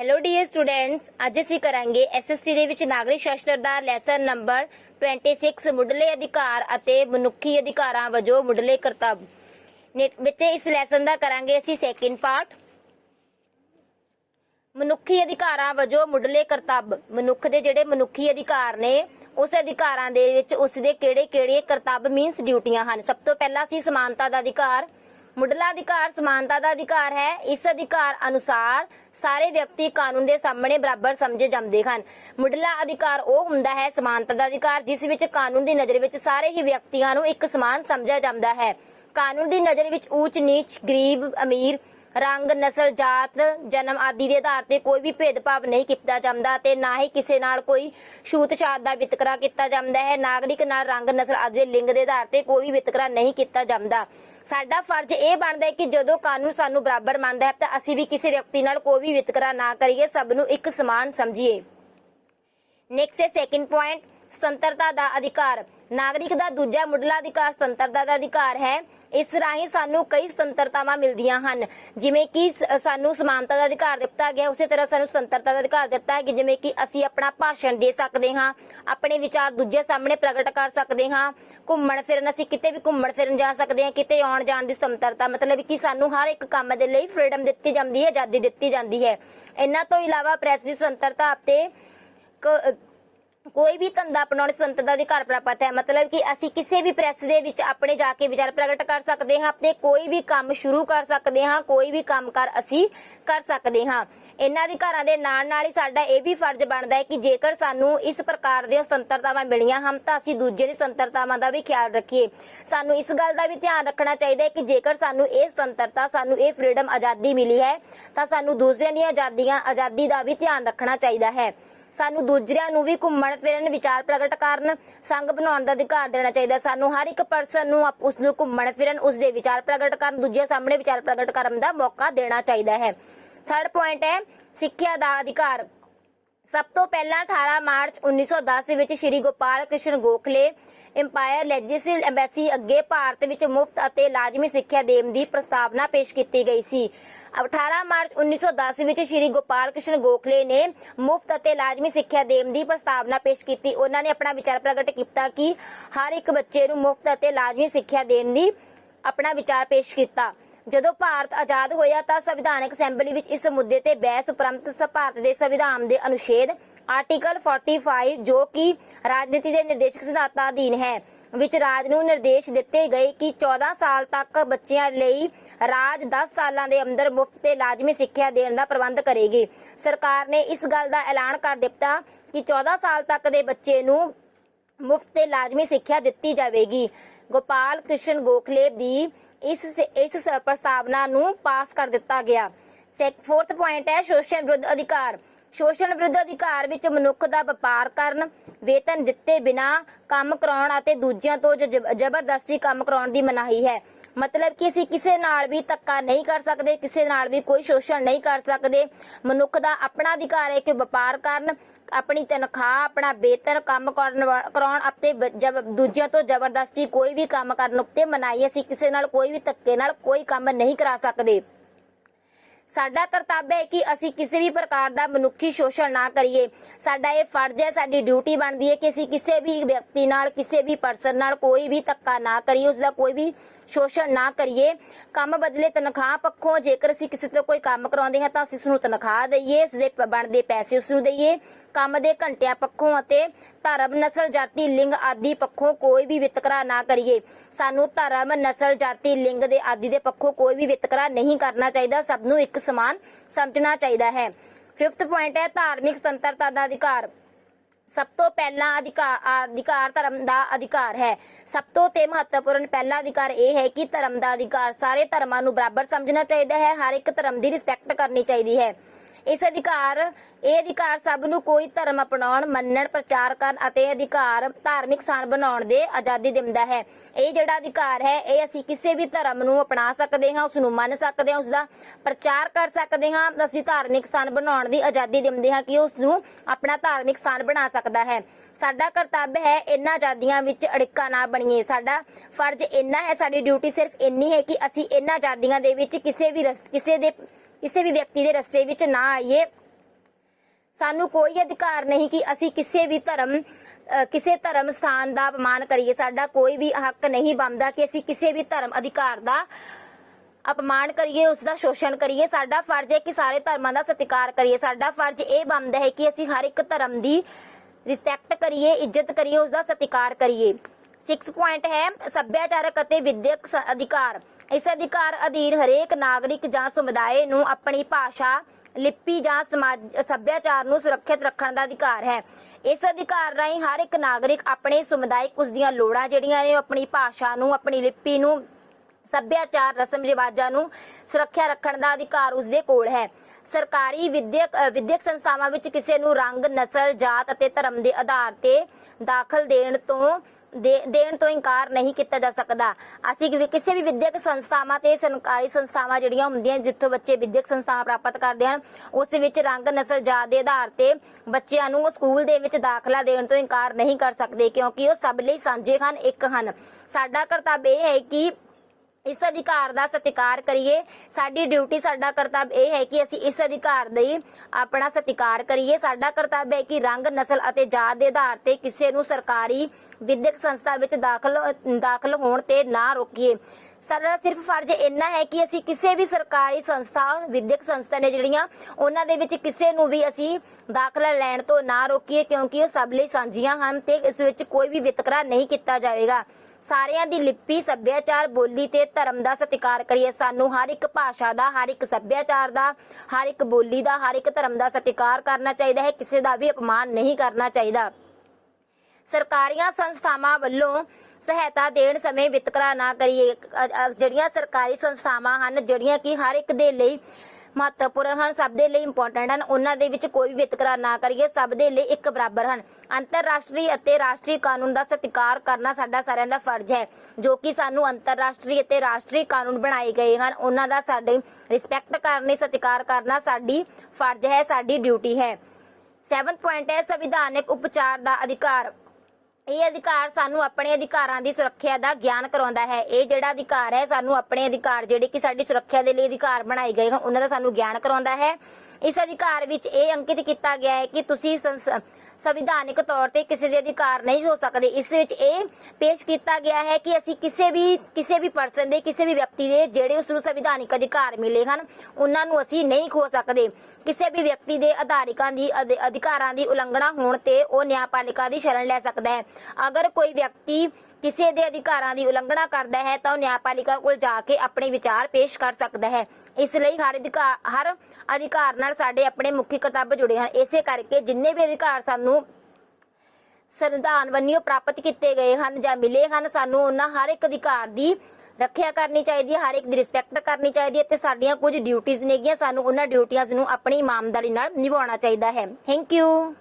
Hello dear students, अज असीं करांगे SST ਦੇ ਵਿੱਚ ਨਾਗਰਿਕ ਸ਼ਾਸਤਰ ਦਾ ਲੈਸਨ ਨੰਬਰ 26 ਮੁੱਢਲੇ ਅਧਿਕਾਰ ਅਤੇ ਮਨੁੱਖੀ ਅਧਿਕਾਰਾਂ ਵਜੋਂ ਮੁੱਢਲੇ ਕਰਤੱਵ ਵਿੱਚ ਇਸ ਲੈਸਨ ਦਾ ਕਰਾਂਗੇ ਅਸੀਂ ਸੈਕਿੰਡ ਪਾਰਟ। ਮਨੁੱਖੀ ਅਧਿਕਾਰਾਂ ਵਜੋਂ ਮੁੱਢਲੇ ਕਰਤੱਵ, ਮਨੁੱਖ ਦੇ ਜਿਹੜੇ ਮਨੁੱਖੀ ਅਧਿਕਾਰ ਨੇ ਉਸ ਅਧਿਕਾਰਾਂ ਦੇ ਵਿੱਚ ਉਸ ਦੇ ਕਿਹੜੇ-ਕਿਹੜੇ ਕਰਤੱਵ ਮੀਨਸ ਡਿਊਟੀਆਂ ਹਨ। ਸਭ ਤੋਂ ਪਹਿਲਾਂ ਅਸੀਂ ਸਮਾਨਤਾ ਦਾ ਅਧਿਕਾਰ। मुढ़ला अधिकार समानता का अधिकार है। इस अधिकार अनुसार सारे व्यक्ति कानून के सामने बराबर समझे जाते हैं। मुढ़ला अधिकार वो हुंदा है समानता का अधिकार जिस विच कानून की नज़र विच सारे ही व्यक्तियों को एक समान समझा जाता है। कानून की नज़र विच ऊंच नीच, गरीब अमीर, रंग, नस्ल, जात, जन्म आदि के आधार पर कोई भी भेदभाव नहीं किया जाता ते ना ही किसी नाल कोई छूत छात का वितकरा किया जाता है। नागरिक नाल रंग, नस्ल आदि लिंग के आधार पर कोई भी वितकरा नहीं किया जाता। साडा फर्ज ये बनता है कि जदों कानून सानू बराबर मानता है तो असीं भी किसी व्यक्ति नाल कोई भी वितकरा ना करिए, सबनू एक समान समझिए। नेक्स्ट है सेकंड पॉइंट, स्वतंत्रता का अधिकार। नागरिक का दूजा मुढ़ला अधिकार स्वतंत्रता का अधिकार है। इस राही सानू कई स्वतंत्रतावां मिलदियां हन, जिवें कि सानू समानता का अधिकार दिता गया, उसी तरह सानू स्वतंत्रता का अधिकार दिता है कि जिवें कि असीं अपना भाषण दे सकदे हां, अपने विचार दूजे सामने प्रगट कर सकदे हां, घुम्मण फिरन असीं किते भी घुम्मण फिरन जा सकदे हां, किते आउण जाण दी स्वतंत्रता, मतलब कि सानू हर एक काम दे लई फ्रीडम दित्ती जांदी है, आज़ादी दित्ती जांदी है। इन्हां तों इलावा प्रेस दी स्वतंत्रता ते कोई भी धंधा अपनाने स्वतंत्रता का अधिकार प्राप्त है, मतलब कि असी किसी भी प्रेस दे विच अपने जाके विचार प्रगट कर सकते हैं, अपने कोई भी काम शुरू कर सकते हैं, कोई भी काम कर असी कर सकते हैं। इन्हां अधिकारां दे नाल नाल ही साडा ये भी फर्ज बनता है कि जेकर सानू इस प्रकार दी स्वतंत्रतावां मिलियां हम तां असी दूजे दी स्वतंत्रतावां दा भी ख्याल रखिए। सानू इस गल दा भी ध्यान रखना चाहिए कि जेकर सानू ये स्वतंत्रता, सानू ये फ्रीडम, आज़ादी मिली है तां सानू दूसरिਆਂ दी आज़ादी दा भी ध्यान रखना चाहिए है। सानू दूसरिਆਂ ਨੂੰ भी घुम्मण फिरन, विचार प्रगट करन, संघ बनाउण दा अधिकार देना चाहिए। सानू हर एक परसन नूं उस नूं घुम्मण फिरन, उसदे विचार प्रगट करन, दूजे सामने विचार प्रगट करन दा मौका देना चाहिए है। थर्ड पॉइंट है सिक्ख्या दा अधिकार। सब तो पहला 18 मार्च 1910 विच Shri Gopal Krishna Gokhale empire legislative embassy अगे भारत विच मुफ्त अते लाजमी सिक्ख्या देण दी प्रस्तावना पेश की गई सी। 18 मार्च 1910 विच श्री गोपाल कृष्ण गोखले ने मुफ्त अते लाजमी सिक्ख्या देण दी प्रस्तावना पेश की। उन्होंने अपना विचार प्रगट किया कि हर एक बच्चे नूं मुफ्त अते लाजमी सिक्ख्या देण दी अपना विचार पेश किया। जदों भारत आज़ाद होया तां संविधानक असैंबली विच इस मुद्दे ते बहस उपरंत भारत दे संविधान दे अनुच्छेद आर्टिकल 45 जो कि राजनीति के निर्देशक सिद्धांतां अधीन है विच राज नूं निर्देश दिते गए कि 14 साल तक बच्चियां लई राज 10 सालां दे अंदर मुफ्त ते लाजमी सिक्ख्या देण दा प्रबंध करेगी। सरकार ने इस गल दा ऐलान कर दिता कि 14 साल तक दे बच्चे नूं मुफ्त ते लाजमी सिक्ख्या दित्ती जावेगी। गोपाल कृष्ण गोखले दी इस प्रस्तावना नूं पास कर दिता गया। फोर्थ पॉइंट है शोषण विरुद्ध अधिकार। शोषण विरुद्ध अधिकार विच मनुख दा व्यापार करन, वेतन दिते बिना काम कराउण अते दूजिਆਂ ਤੋਂ जबरदस्ती काम कराउण दी मनाही है। मतलब कि असीं किसी नाल भी धक्का नहीं कर सकते, किसी नाल भी कोई शोषण नहीं कर सकते। मनुख दा अपना अधिकार है कि व्यापार करन, अपनी तनख्वाह, अपना वेतन काम कराउण अते दूजिਆਂ ਤੋਂ जबरदस्ती कोई भी काम करन उत्ते मनाही। असीं किसी नाल कोई भी धक्के नाल कोई काम नहीं करा सकते। साडा कर्तव्य है कि असी किसी भी प्रकार का मनुखी शोषण ना करिए। साडा ये फर्ज है, साडी ड्यूटी बनती है कि असी किसी भी व्यक्ति नाल, किसी भी परसन नाल कोई भी धक्का ना करिए, उसका कोई भी शोषण ना करिए। काम बदले तनख्वाह पक्षों जेकर असी किसी तो कोई काम कराउंदे हां तां असी उसनूं तनख्वाह दईए, उसदे बनदे पैसे उसनूं दईए। काम दे घंटिया पक्षों अते धर्म, नस्ल, जाति, लिंग आदि पक्षों कोई भी वितकरा ना करिए। सानू धर्म, नस्ल, जाति, लिंग दे आदि दे पक्षों कोई भी वितकरा नहीं करना चाहिए, सबनूं एक समान समझना चाहिए है। फिफ्थ पॉइंट है धार्मिक स्वतंत्रता का अधिकार। सब तो पहला अधिकार धर्म का अधिकार है। सब तो महत्वपूर्ण पहला अधिकार यह है कि धर्म का अधिकार। सारे धर्मां नूं बराबर समझना चाहिए है, हर एक धर्म की रिस्पैक्ट करनी चाहिए है। इस अधिकार सब नूं कोई धर्म अपनाउण, मन्नण, प्रचार करन अते अधिकार धार्मिक स्थान बनाउण दे आज़ादी दिंदा है। ये जिहड़ा अधिकार है ये असीं किसी भी धर्म नूं अपना सकते हैं, उसनूं मन सकते हैं, उसका प्रचार कर सकते हैं। असीं धार्मिक स्थान बनाउण दी आज़ादी दिंदे हां कि उसनूं अपना धार्मिक स्थान बना सकता है। साडा कर्तव्य है इन्हां आज़ादियां विच अड़िक्का ना बणीए। साडा फर्ज इन्ना है, साडी ड्यूटी सिर्फ इन्नी है कि असीं इन्हां आज़ादियां दे विच किसी भी व्यक्ति के रस्ते विच ना आईए, ਸਾਨੂੰ ਕੋਈ ਅਧਿਕਾਰ ਨਹੀਂ ਕਿ ਅਸੀਂ ਕਿਸੇ ਧਰਮ ਸਥਾਨ ਦਾ ਅਪਮਾਨ ਕਰੀਏ। ਸਾਡਾ ਕੋਈ ਵੀ ਹੱਕ ਨਹੀਂ ਬਣਦਾ ਕਿ ਅਸੀਂ ਕਿਸੇ ਵੀ ਧਰਮ ਅਧਿਕਾਰ ਦਾ ਅਪਮਾਨ ਕਰੀਏ, ਉਸ ਦਾ ਸ਼ੋਸ਼ਣ ਕਰੀਏ। ਸਾਡਾ ਫਰਜ਼ ਹੈ ਕਿ ਸਾਰੇ ਧਰਮਾਂ ਦਾ ਸਤਿਕਾਰ ਕਰੀਏ। ਸਾਡਾ ਫਰਜ਼ ਇਹ ਬਣਦਾ ਹੈ ਕਿ ਅਸੀਂ ਹਰ ਇੱਕ ਧਰਮ ਦੀ ਰਿਸਪੈਕਟ ਕਰੀਏ, ਇੱਜ਼ਤ ਕਰੀਏ, ਉਸ ਦਾ ਸਤਿਕਾਰ ਕਰੀਏ। 6 ਪੁਆਇੰਟ ਹੈ ਸੱਭਿਆਚਾਰਕ ਅਤੇ ਵਿਦਿਅਕ ਅਧਿਕਾਰ। ਇਸ ਅਧਿਕਾਰ ਅਧੀਨ ਹਰੇਕ ਨਾਗਰਿਕ ਜਾਂ ਸਮੁਦਾਇ ਨੂੰ ਆਪਣੀ ਭਾਸ਼ਾ, ਲਿਪੀ ਜਾਂ ਸੱਭਿਆਚਾਰ ਨੂੰ ਸੁਰੱਖਿਅਤ ਰੱਖਣ ਦਾ ਅਧਿਕਾਰ ਹੈ। ਇਸ ਅਧਿਕਾਰ ਰਾਹੀਂ ਹਰ ਇੱਕ ਨਾਗਰਿਕ ਆਪਣੇ ਸਮੁਦਾਇਕ ਉਸ ਦੀਆਂ ਲੋੜਾਂ ਜਿਹੜੀਆਂ ਨੇ, ਆਪਣੀ ਭਾਸ਼ਾ ਨੂੰ, ਆਪਣੀ ਲਿਪੀ ਨੂੰ, ਸੱਭਿਆਚਾਰ, ਰਸਮ ਰਿਵਾਜਾਂ ਨੂੰ ਸੁਰੱਖਿਆ ਰੱਖਣ ਦਾ ਅਧਿਕਾਰ ਉਸਦੇ ਕੋਲ ਹੈ। ਸਰਕਾਰੀ ਵਿਦਿਅਕ ਸੰਸਥਾਵਾਂ ਵਿੱਚ ਕਿਸੇ ਨੂੰ ਰੰਗ, ਨਸਲ, ਜਾਤ ਅਤੇ ਧਰਮ ਦੇ ਆਧਾਰ ਤੇ ਦਾਖਲ ਦੇਣ ਤੋਂ ਇਨਕਾਰ ਨਹੀਂ ਕੀਤਾ ਜਾ ਸਕਦਾ। ਅਸੀਂ ਕਿਸੇ ਵੀ ਵਿਦਿਅਕ ਸੰਸਥਾਵਾਂ ਤੇ ਸਰਕਾਰੀ ਸੰਸਥਾਵਾਂ ਜਿਹੜੀਆਂ ਹੁੰਦੀਆਂ ਜਿੱਥੋਂ ਬੱਚੇ ਵਿਦਿਅਕ ਸੰਸਥਾਵਾਂ ਪ੍ਰਾਪਤ ਕਰਦੇ ਹਨ, ਉਸ ਵਿੱਚ ਰੰਗ, ਨਸਲ, ਜਾਤ ਦੇ ਆਧਾਰ ਤੇ ਬੱਚਿਆਂ ਨੂੰ ਸਕੂਲ ਦੇ ਵਿੱਚ ਦਾਖਲਾ ਦੇਣ ਤੋਂ ਇਨਕਾਰ ਨਹੀਂ ਕਰ ਸਕਦੇ, ਕਿਉਂਕਿ ਉਹ ਸਭ ਲਈ ਸਾਂਝੇ ਹਨ, ਇੱਕ ਹਨ। ਸਾਡਾ ਕਰਤੱਵ ਇਹ ਹੈ ਕਿ ਇਸ ਅਧਿਕਾਰ ਦਾ ਸਤਿਕਾਰ ਕਰੀਏ। ਸਾਡੀ ਡਿਊਟੀ, ਸਾਡਾ ਕਰਤੱਵ ਇਹ ਹੈ ਕਿ ਅਸੀਂ ਇਸ ਅਧਿਕਾਰ ਦੀ ਆਪਣਾ ਸਤਿਕਾਰ ਕਰੀਏ। ਸਾਡਾ ਕਰਤੱਵ ਹੈ ਕਿ ਰੰਗ, ਨਸਲ ਅਤੇ ਜਾਤ ਦੇ ਆਧਾਰ ਤੇ ਕਿਸੇ ਨੂੰ ਸਰਕਾਰੀ ਵਿਦਿਅਕ ਸੰਸਥਾ ਵਿੱਚ ਦਾਖਲ ਹੋਣ ਤੇ ਨਾ ਰੋਕੀਏ। ਸਾਡਾ ਸਿਰਫ ਫਰਜ਼ ਇੰਨਾ ਹੈ ਕਿ ਅਸੀਂ ਕਿਸੇ ਵੀ ਸਰਕਾਰੀ ਸੰਸਥਾ, ਵਿਦਿਅਕ ਸੰਸਥਾ ਨੇ ਜਿਹੜੀਆਂ, ਉਹਨਾਂ ਦੇ ਵਿੱਚ ਕਿਸੇ ਨੂੰ ਵੀ ਅਸੀਂ ਦਾਖਲਾ ਲੈਣ ਤੋਂ ਨਾ ਰੋਕੀਏ, ਕਿਉਂਕਿ ਉਹ ਸਭ ਲਈ ਸਾਂਝੀਆਂ ਹਨ ਤੇ ਇਸ ਵਿੱਚ ਕੋਈ ਵੀ ਵਿਤਕਰਾ ਨਹੀਂ ਕੀਤਾ ਜਾਵੇਗਾ। ਸਾਰਿਆਂ ਦੀ ਲਿਪੀ, ਸੱਭਿਆਚਾਰ, ਬੋਲੀ ਤੇ ਧਰਮ ਦਾ ਸਤਿਕਾਰ ਕਰੀਏ। ਸਾਨੂੰ ਹਰ ਇੱਕ ਭਾਸ਼ਾ ਦਾ, ਹਰ ਇੱਕ ਸੱਭਿਆਚਾਰ ਦਾ, ਹਰ ਇੱਕ ਬੋਲੀ ਦਾ, ਹਰ ਇੱਕ ਧਰਮ ਦਾ ਸਤਿਕਾਰ ਕਰਨਾ ਚਾਹੀਦਾ ਹੈ। ਕਿਸੇ ਦਾ ਵੀ ਅਪਮਾਨ ਨਹੀਂ ਕਰਨਾ ਚਾਹੀਦਾ। ਸਰਕਾਰੀਆਂ ਸੰਸਥਾਵਾਂ ਵੱਲੋਂ ਸਹਾਇਤਾ ਦੇਣ ਸਮੇਂ ਵਿਤਕਰਾ ਨਾ ਕਰੀਏ। ਜਿਹੜੀਆਂ ਸਰਕਾਰੀ ਸੰਸਥਾਵਾਂ ਹਨ, ਜਿਹੜੀਆਂ ਕਿ ਹਰ ਇੱਕ ਦੇ ਲਈ ਮਹੱਤਵਪੂਰਨ ਹਨ, ਸਭ ਦੇ ਲਈ ਇੰਪੋਰਟੈਂਟ ਹਨ, ਉਹਨਾਂ ਦੇ ਵਿੱਚ ਕੋਈ ਵਿਤਕਰਾ ਨਾ ਕਰੀਏ। ਸਭ ਦੇ ਲਈ ਇੱਕ ਬਰਾਬਰ ਹਨ। ਅੰਤਰਰਾਸ਼ਟਰੀ ਅਤੇ ਰਾਸ਼ਟਰੀ ਕਾਨੂੰਨ ਦਾ ਸਤਿਕਾਰ ਕਰਨਾ ਸਾਡਾ ਸਾਰਿਆਂ ਦਾ ਫਰਜ਼ ਹੈ। ਜੋ ਕਿ ਸਾਨੂੰ ਅੰਤਰਰਾਸ਼ਟਰੀ ਅਤੇ ਰਾਸ਼ਟਰੀ ਕਾਨੂੰਨ ਬਣਾਏ ਗਏ ਹਨ, ਉਹਨਾਂ ਦਾ ਸਾਡੀ ਰਿਸਪੈਕਟ ਕਰਨੀ, ਸਤਿਕਾਰ ਕਰਨਾ ਸਾਡੀ ਫਰਜ਼ ਹੈ, ਸਾਡੀ ਡਿਊਟੀ ਹੈ। 7 ਪੁਆਇੰਟ ਹੈ ਸੰਵਿਧਾਨਕ ਉਪਚਾਰ ਦਾ ਅਧਿਕਾਰ। ਇਹ ਅਧਿਕਾਰ ਸਾਨੂੰ ਆਪਣੇ ਅਧਿਕਾਰਾਂ ਦੀ ਸੁਰੱਖਿਆ ਦਾ ਗਿਆਨ ਕਰਾਉਂਦਾ ਹੈ। ਇਹ ਜਿਹੜਾ ਅਧਿਕਾਰ ਹੈ, ਸਾਨੂੰ ਆਪਣੇ ਅਧਿਕਾਰ ਜਿਹੜੇ ਕਿ ਸਾਡੀ ਸੁਰੱਖਿਆ ਦੇ ਲਈ ਅਧਿਕਾਰ ਬਣਾਏ ਗਏ ਹਨ, ਉਹਨਾਂ ਦਾ ਸਾਨੂੰ ਗਿਆਨ ਕਰਾਉਂਦਾ ਹੈ। ਇਸ ਅਧਿਕਾਰ ਵਿੱਚ ਇਹ ਅੰਕਿਤ ਕੀਤਾ ਗਿਆ ਹੈ ਕਿ ਤੁਸੀਂ ਸੰਵਿਧਾਨਿਕ ਤੌਰ ਤੇ ਕਿਸੇ ਦੇ ਅਧਿਕਾਰ ਨਹੀਂ ਹੋ ਸਕਦੇ। ਇਸ ਵਿੱਚ ਇਹ ਪੇਸ਼ ਕੀਤਾ ਗਿਆ ਹੈ ਕਿ ਅਸੀਂ ਕਿਸੇ ਵੀ ਪਰਸਨ ਦੇ, ਕਿਸੇ ਵੀ ਵਿਅਕਤੀ ਦੇ ਜਿਹੜੇ ਉਸ ਨੂੰ ਸੰਵਿਧਾਨਿਕ ਅਧਿਕਾਰ ਮਿਲੇ ਹਨ, ਉਹਨਾਂ ਨੂੰ ਅਸੀਂ ਨਹੀਂ ਖੋ ਸਕਦੇ। ਕਿਸੇ ਵੀ ਵਿਅਕਤੀ ਦੇ ਅਧਿਕਾਰਾਂ ਦੀ ਉਲੰਘਣਾ ਹੋਣ ਤੇ ਉਹ ਨਿਆਂਪਾਲਿਕਾ ਦੀ ਸ਼ਰਨ ਲੈ ਸਕਦਾ ਹੈ। ਅਗਰ ਕੋਈ ਵਿਅਕਤੀ ਕਿਸੇ ਦੇ ਅਧਿਕਾਰਾਂ ਦੀ ਉਲੰਘਣਾ ਕਰਦਾ ਹੈ ਤਾਂ ਉਹ ਨਿਆਂਪਾਲਿਕਾ ਕੋਲ ਜਾ ਕੇ ਆਪਣੇ ਵਿਚਾਰ ਪੇਸ਼ ਕਰ ਸਕਦਾ ਹੈ। ਇਸ ਲਈ ਹਰ ਅਧਿਕਾਰ ਨਾਲ ਸਾਡੇ ਆਪਣੇ ਮੁੱਖ ਕਰਤੱਵ ਜੁੜੇ ਹਨ। ਇਸੇ ਕਰਕੇ ਜਿੰਨੇ ਵੀ ਅਧਿਕਾਰ ਸਾਨੂੰ ਸੰਵਿਧਾਨ ਵੱਲੋਂ ਪ੍ਰਾਪਤ ਕੀਤੇ ਗਏ ਹਨ ਜਾਂ ਮਿਲੇ ਹਨ, ਸਾਨੂੰ ਉਹਨਾਂ ਹਰ ਇੱਕ ਅਧਿਕਾਰ ਦੀ ਰੱਖਿਆ ਕਰਨੀ ਚਾਹੀਦੀ ਹੈ, ਹਰ ਇੱਕ ਦੀ ਰਿਸਪੈਕਟ ਕਰਨੀ ਚਾਹੀਦੀ ਹੈ ਤੇ ਸਾਡੀਆਂ ਕੁਝ ਡਿਊਟੀਆਂ ਨੇਗੀਆਂ, ਸਾਨੂੰ ਉਹਨਾਂ ਡਿਊਟੀਆਂ ਨੂੰ ਆਪਣੀ ਇਮਾਨਦਾਰੀ ਨਾਲ ਨਿਭਾਉਣਾ ਚਾਹੀਦਾ ਹੈ। Thank you.